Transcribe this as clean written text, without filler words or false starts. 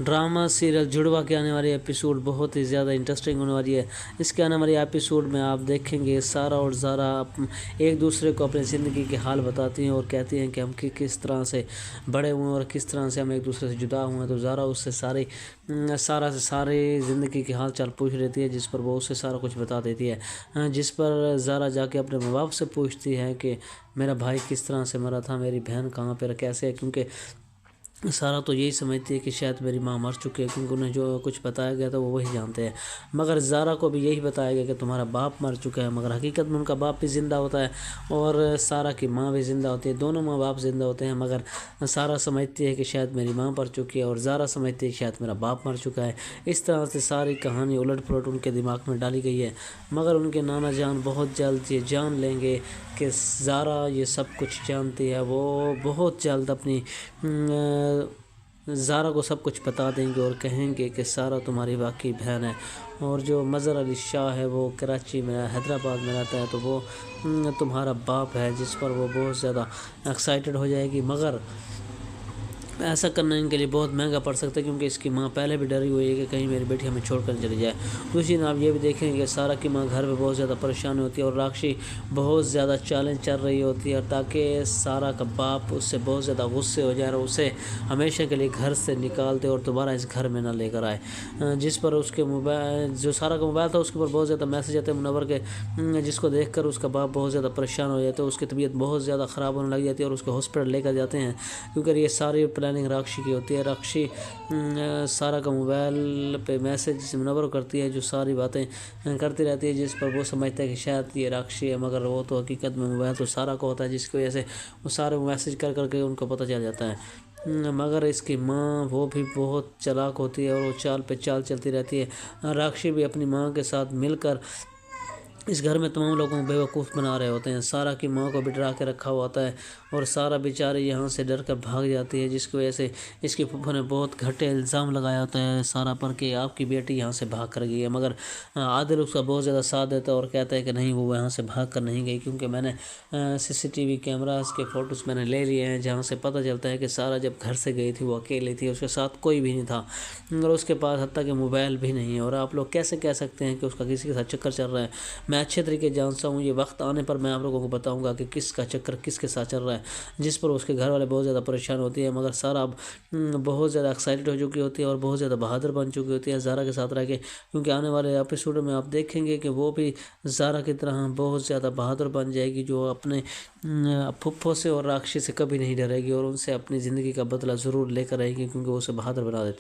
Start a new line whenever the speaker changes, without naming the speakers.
Drama serial जुड़वा के आने वाली एपिसोड बहुत ही ज़्यादा इंटरेस्टिंग होने वाली है। इसके आने वाली एपिसोड में आप देखेंगे सारा और ज़ारा एक दूसरे को अपनी ज़िंदगी के हाल बताती हैं और कहती हैं कि हम किस तरह से बड़े हुए और किस तरह से हम एक दूसरे से जुदा हुए हैं। तो ज़ारा उससे सारा से सारी ज़िंदगी के हाल चाल पूछ लेती है, जिस पर वो उससे सारा कुछ बता देती है। जिस पर ज़ारा जाके अपने माँ बाप से पूछती है कि मेरा भाई किस तरह से मरा था, मेरी बहन कहाँ पर कैसे है, क्योंकि सारा तो यही समझती है कि शायद मेरी माँ मर चुकी है, क्योंकि उन्हें जो कुछ बताया गया था वो वही जानते हैं। मगर ज़ारा को भी यही बताया गया कि तुम्हारा बाप मर चुका है, मगर हकीकत में उनका बाप भी ज़िंदा होता है और सारा की माँ भी ज़िंदा होती है। दोनों माँ बाप ज़िंदा होते हैं, मगर सारा समझती है कि शायद मेरी माँ मर चुकी है और ज़ारा समझती है कि शायद मेरा बाप मर चुका है। इस तरह से सारी कहानी उलट पुलट उनके दिमाग में डाली गई है। मगर उनके नाना जान बहुत जल्द ये जान लेंगे कि ज़ारा ये सब कुछ जानती है। वो बहुत जल्द अपनी ज़ारा को सब कुछ बता देंगे और कहेंगे कि सारा तुम्हारी वाकई बहन है। और जो मज़हर अली शाह है वो कराची में हैदराबाद में रहता है, तो वो तुम्हारा बाप है, जिस पर वो बहुत ज़्यादा एक्साइटेड हो जाएगी। मगर ऐसा करना इनके लिए बहुत महंगा पड़ सकता है, क्योंकि इसकी माँ पहले भी डरी हुई है कि कहीं मेरी बेटी हमें छोड़कर चली जाए। दूसरी दिन आप ये भी देखेंगे कि सारा की माँ घर में बहुत ज़्यादा परेशान होती है और राक्षी बहुत ज़्यादा चैलेंज चल रही होती है, ताकि सारा का बाप उससे बहुत ज़्यादा गुस्से हो जाए और उसे हमेशा के लिए घर से निकाल दे और दोबारा इस घर में ना लेकर आए। जिस पर उसके मोबाइल, जो सारा का मोबाइल था, उसके ऊपर बहुत ज़्यादा मैसेज आते हैं मुनव्वर के, जिसको देखकर उसका बाप बहुत ज़्यादा परेशान हो जाता है। उसकी तबीयत बहुत ज़्यादा ख़राब होने लग जाती है और उसको हॉस्पिटल लेकर जाते हैं, क्योंकि ये सारी प्लानिंग राक्षी की होती है। राक्षी सारा का मोबाइल पे मैसेज मुनव्वर करती है, जो सारी बातें करती रहती है, जिस पर वो समझता है कि शायद ये राक्षी है, मगर वो तो हकीकत में मोबाइल तो सारा का होता है, जिसकी वजह से वो सारे मैसेज कर करके उनको पता चल जाता है। मगर इसकी माँ वो भी बहुत चालाक होती है और वो चाल पे चाल चलती रहती है। राक्षी भी अपनी माँ के साथ मिलकर इस घर में तमाम लोगों को बेवकूफ़ बना रहे होते हैं। सारा की माँ को भी डरा के रखा हुआ होता है और सारा बेचारी यहाँ से डर कर भाग जाती है, जिसकी वजह से इसकी फूफा ने बहुत घटे इल्ज़ाम लगाया होता है सारा पर कि आपकी बेटी यहाँ से भाग कर गई है। मगर आदिल उसका बहुत ज़्यादा साथ देता है और कहता है कि नहीं, वो यहाँ से भाग कर नहीं गई, क्योंकि मैंने CCTV कैमरास के फ़ोटोज़ मैंने ले लिए हैं, जहाँ से पता चलता है कि सारा जब घर से गई थी वो अकेली थी, उसके साथ कोई भी नहीं था और उसके पास हत्ता कि मोबाइल भी नहीं है। और आप लोग कैसे कह सकते हैं कि उसका किसी के साथ चक्कर चल रहा है? मैं अच्छे तरीके जानता हूँ, ये वक्त आने पर मैं आप लोगों को बताऊंगा कि किसका चक्कर किसके साथ चल रहा है, जिस पर उसके घर वाले बहुत ज़्यादा परेशान होती है। मगर सारा अब बहुत ज़्यादा एक्साइटेड हो चुकी होती है और बहुत ज़्यादा बहादुर बन चुकी होती है ज़ारा के साथ रह के, क्योंकि आने वाले एपिसोड में आप देखेंगे कि वो भी ज़ारा की तरह बहुत ज़्यादा बहादुर बन जाएगी, जो अपने फुफ्फो से और राक्षी से कभी नहीं डरेगी और उनसे अपनी ज़िंदगी का बदला ज़रूर लेकर आएगी, क्योंकि वो उसे बहादुर बना देती है।